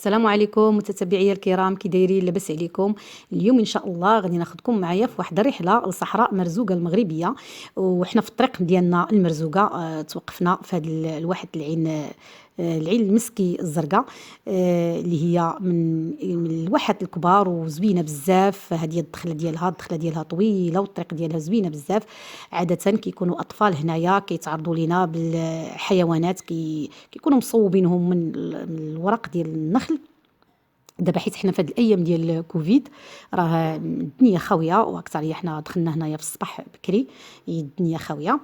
السلام عليكم متتبعي الكرام، كي دايرين؟ لاباس عليكم؟ اليوم ان شاء الله غادي ناخذكم معايا في واحد الرحله لصحراء مرزوقه المغربيه، وحنا في الطريق ديالنا المرزوقه توقفنا في هذا الواحد العين المسكي الزرقاء، اللي هي من الواحات الكبار وزوينه بزاف. هذه الدخله ديالها طويله، والطريق ديالها زوينه بزاف. عاده كيكونوا اطفال هنايا كيتعرضوا لينا بالحيوانات، كيكونوا مصوبينهم من الورق ديال النخل. دابا حيت حنا في هاد الايام ديال كوفيد راه الدنيا خاويه، واكثريه حنا دخلنا هنايا في الصباح بكري، الدنيا خاويه.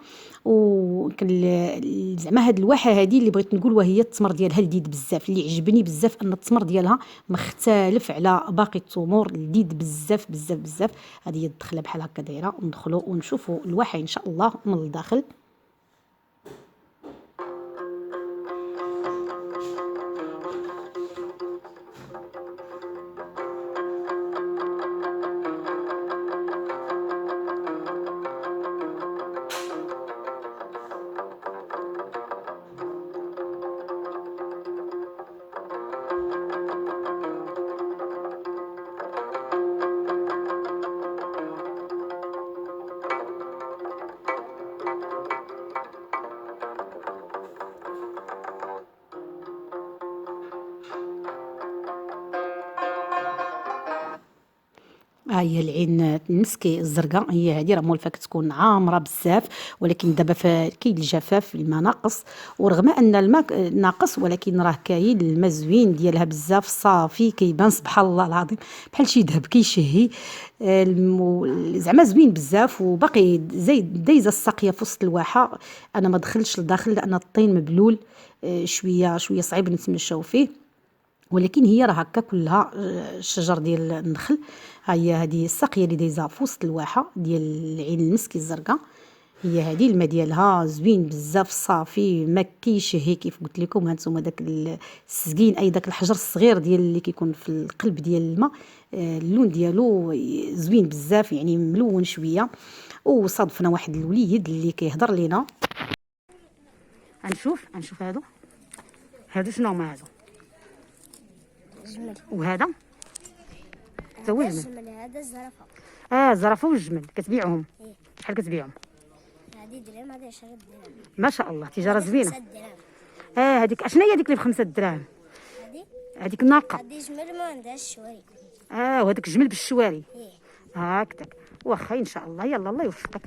زعما هاد الواحه هادي اللي بغيت نقول، وهي التمر ديالها لذيذ بزاف. اللي عجبني بزاف ان التمر ديالها مختلف على باقي التمور، لذيذ بزاف بزاف بزاف. هذه هي الدخله بحال هكا دايره، وندخلوا ونشوفوا الواحه ان شاء الله من الداخل. ها هي العين المسكي الزرقاء، هي هذه راه مولفه كتكون عامره بزاف، ولكن دابا كاين الجفاف، الماء ناقص. ورغم ان الماء ناقص، ولكن راه كاين الماء زوين ديالها بزاف صافي، كيبان سبحان الله العظيم بحال شي ذهب كيشهي. زعما زوين بزاف، وباقي دايزه الساقيه في وسط الواحه. انا ما دخلتش لداخل لان الطين مبلول، شويه شويه صعيب نتمشاو فيه، ولكن هي راه هكا كلها الشجر ديال النخل. ها هي هذه الساقيه اللي دايزه في وسط الواحه ديال العين المسكي الزرقاء. هي هذه الماء ديالها زوين بزاف صافي، ما كيشهي كيف قلت لكم. هانتوما داك السقين، اي داك الحجر الصغير ديال اللي كيكون في القلب ديال الماء، اللون ديالو زوين بزاف، يعني ملون شويه. وصادفنا واحد الوليد اللي كيهضر لينا. غنشوف هادو شنو هما هادو؟ جمل. وهذا حتى هو جمل. الجمل هذا الزرافه. الزرافه والجمل كتبيعهم؟ إيه. شحال كتبيعهم؟ هذه درهم، هذه 10 درهم. ما شاء الله، تجاره زوينه. 5 درهم. هذيك اشنا هي هذيك اللي ب5 دراهم؟ هذيك الناقه. هذه جمل ما عندهاش الشواري. وهذاك الجمل بالشواري. إيه. هكذاك. واخا ان شاء الله، يلا الله يوفقك.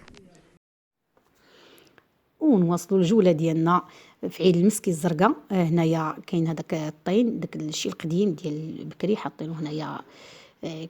ونواصلوا الجوله ديالنا في عين المسكي الزرقاء. هنايا كاين هذاك الطين، داك الشيء القديم ديال بكري حاطينه هنايا.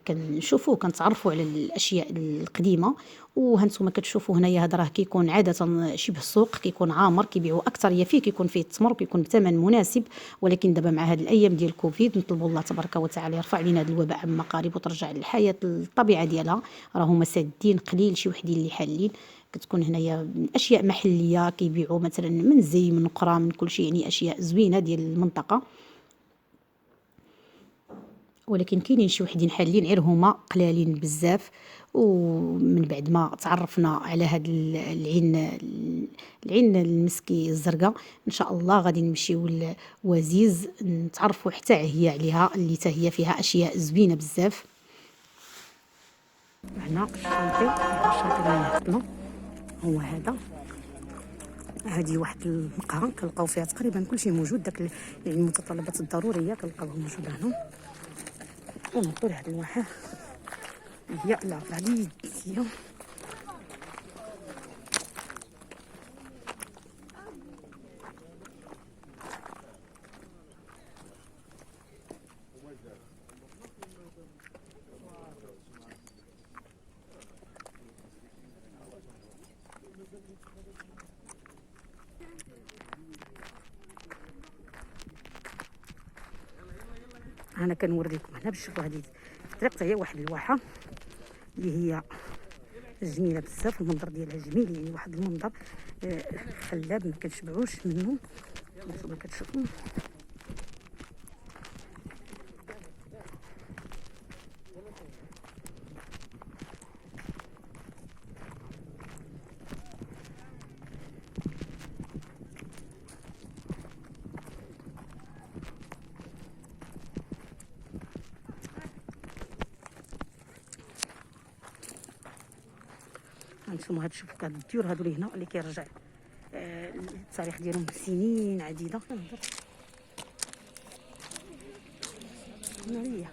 كنشوفوا كنتعرفوا على الاشياء القديمه. وهانتوما كتشوفوا هنايا هذا راه كيكون عاده شبه سوق، كيكون عامر، كيبيعوا اكثريه فيه، كيكون فيه التمر وكيكون بثمن مناسب. ولكن دابا مع هذه الايام ديال كوفيد نطلبوا الله تبارك وتعالى يرفع علينا هذا الوباء عما قريب، وترجع الحياه للطبيعه ديالها. راهما سادين قليل، شي وحدين اللي حالين. كتكون هنايا اشياء محليه كيبيعوا مثلا من زي، من قرى، من كل شيء، يعني اشياء زوينه ديال المنطقه. ولكن كاينين شي وحدين حالين، غير هما قلالين بزاف. ومن بعد ما تعرفنا على هاد العين المسكي الزرقاء، ان شاء الله غادي نمشيو لوزيز نتعرفوا حتى هي عليها، اللي حتى هي فيها اشياء زوينه بزاف. هنا الشاطئ اللي نهضنا هو هذا. هذه واحد المقهى كنلقاو فيها تقريبا كلشي موجود، داك يعني المتطلبات الضروريه كنلقاوها موجوده هنا. ونهضروا لهاد الواحه هي العفراليديه. انا كنوري لكم هنا باش تشوفوا هذه الطريق، هي واحد الواحه اللي هي جميله بزاف. المنظر ديالها جميل، يعني واحد المنظر خلاب ما كنشبعوش منه. نتوما كتشوفوا هانتوما هاد شوفوا هاد الديور هادو اللي هنا اللي كيرجع التاريخ ديالهم سنين عديده. هنا هي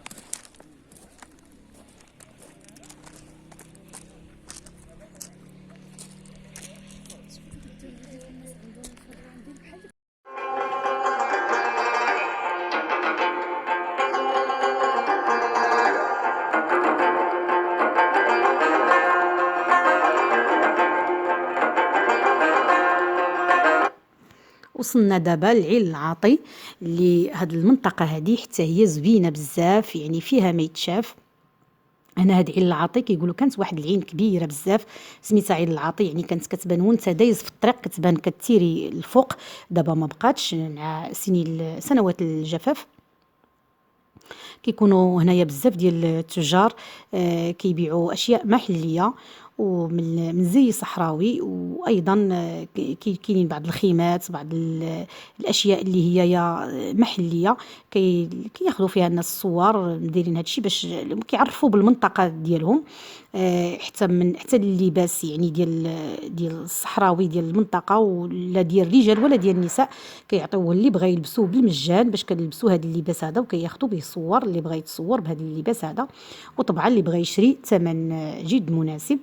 وصلنا دابا لعين العاطي، اللي هاد المنطقه هذه حتى هي زوينه بزاف، يعني فيها ما يتشاف. هنا هاد عين العاطي كيقولوا كانت واحد العين كبيره بزاف سميتها عين العاطي، يعني كانت كتبان وانت دايز في الطريق كتبان كتيري الفوق. دابا ما بقاتش مع سنوات الجفاف. كيكونوا هنايا بزاف ديال التجار كيبيعوا اشياء محليه ومن زي صحراوي، وايضا كاينين بعض الخيمات، بعض الاشياء اللي هي محليه كياخذوا فيها الناس الصور، دايرين هادشي باش كيعرفوا بالمنطقه ديالهم. حتى اللباس يعني ديال الصحراوي ديال المنطقه، ولا ديال الرجال ولا ديال النساء، كيعطيوه اللي بغى يلبسوه بالمجان باش كنلبسوا هذا اللباس هذا، وكياخذوا به صور اللي بغى يتصور بهذا اللباس هذا، وطبعا اللي بغى يشري ثمن جد مناسب.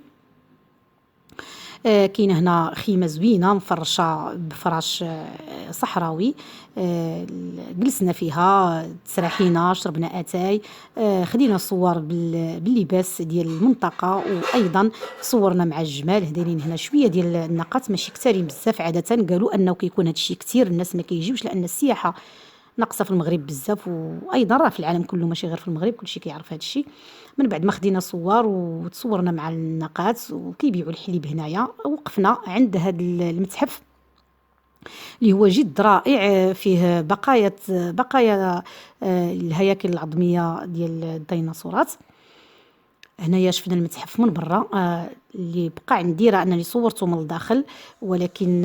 كاينه هنا خيمه زوينه مفرشه بفراش صحراوي، جلسنا فيها، تسرحينا، شربنا اتاي، خدينا صور باللباس ديال المنطقه، وايضا صورنا مع الجمال. دايرين هنا شويه ديال النقاط ماشي كثارين بزاف، عاده قالوا انه كيكون هادشي كثير الناس ما كيجيوش لان السياحه ناقصه في المغرب بزاف، وايضا راه في العالم كله ماشي غير في المغرب، كلشي كيعرف هذا الشيء. من بعد ما خدينا صور وتصورنا مع الناقات وكيبيعوا الحليب هنايا، وقفنا عند هذا المتحف اللي هو جد رائع، فيه بقايا الهياكل العظميه ديال الديناصورات. هنايا شفنا المتحف من برا. اللي بقى عندي راه انني صورته من الداخل، ولكن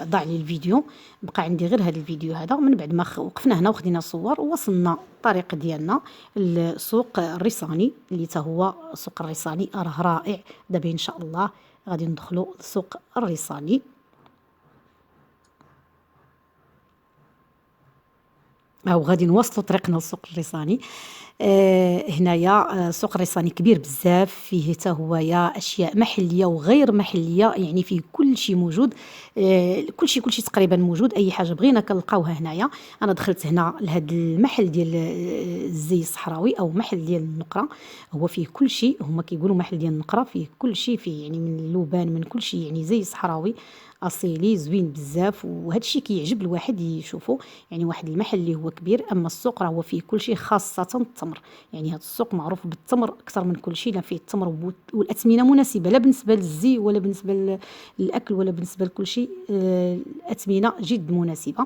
ضاع لي الفيديو، بقى عندي غير هذا الفيديو هذا. من بعد ما وقفنا هنا وخدينا صور، ووصلنا الطريق ديالنا للسوق الريصاني، اللي تا هو السوق الريصاني راه رائع. دابا ان شاء الله غادي ندخلوا السوق الريصاني. او غادي نواصلوا طريقنا للسوق الريصاني. هنايا سوق الريصاني كبير بزاف، فيه حتى هويا اشياء محليه وغير محليه، يعني فيه كل شيء موجود. كل شيء تقريبا موجود، اي حاجه بغينا كنلقاوها هنايا. انا دخلت هنا لهذا المحل ديال الزي الصحراوي او محل ديال النقره، هو فيه كل شيء. هما كيقولوا محل ديال النقره، فيه كل شيء، فيه يعني من اللبان، من كل شيء، يعني زي صحراوي اصيلي زوين بزاف. وهذا الشيء كيعجب الواحد يشوفه، يعني واحد المحل اللي هو كبير. اما السوق راه هو فيه كل شيء، خاصه التمر، يعني هذا السوق معروف بالتمر اكثر من كل شيء. لا فيه التمر والاثمنه مناسبه، لا بالنسبه للزي ولا بالنسبه للاكل ولا بالنسبه لكل شيء. الاثمنه جد مناسبه.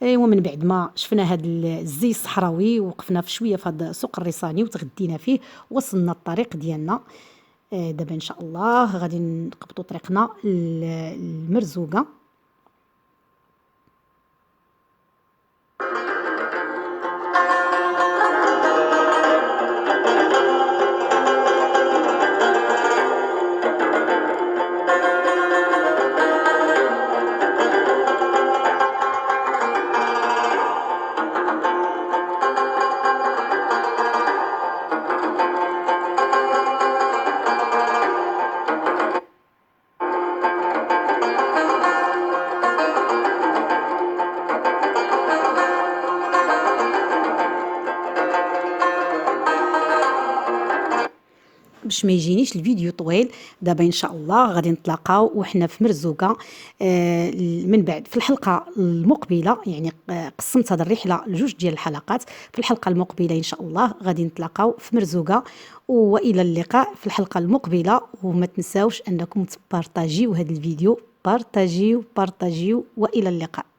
ومن بعد ما شفنا هذا الزي الصحراوي، وقفنا في شويه في هذا السوق الريصاني وتغدينا فيه، وصلنا الطريق ديالنا. دابا ان شاء الله غادي نقبطوا طريقنا المرزوقه. باش ما يجينيش الفيديو طويل، دابا ان شاء الله غادي نتلاقاو وحنا في مرزوقه. من بعد في الحلقه المقبله، يعني قسمت هذه الرحله لجوج ديال الحلقات. في الحلقه المقبله ان شاء الله غادي نتلاقاو في مرزوقه، والى اللقاء في الحلقه المقبله. وما تنساوش انكم تبارطاجيو هذا الفيديو، بارطاجيو والى اللقاء.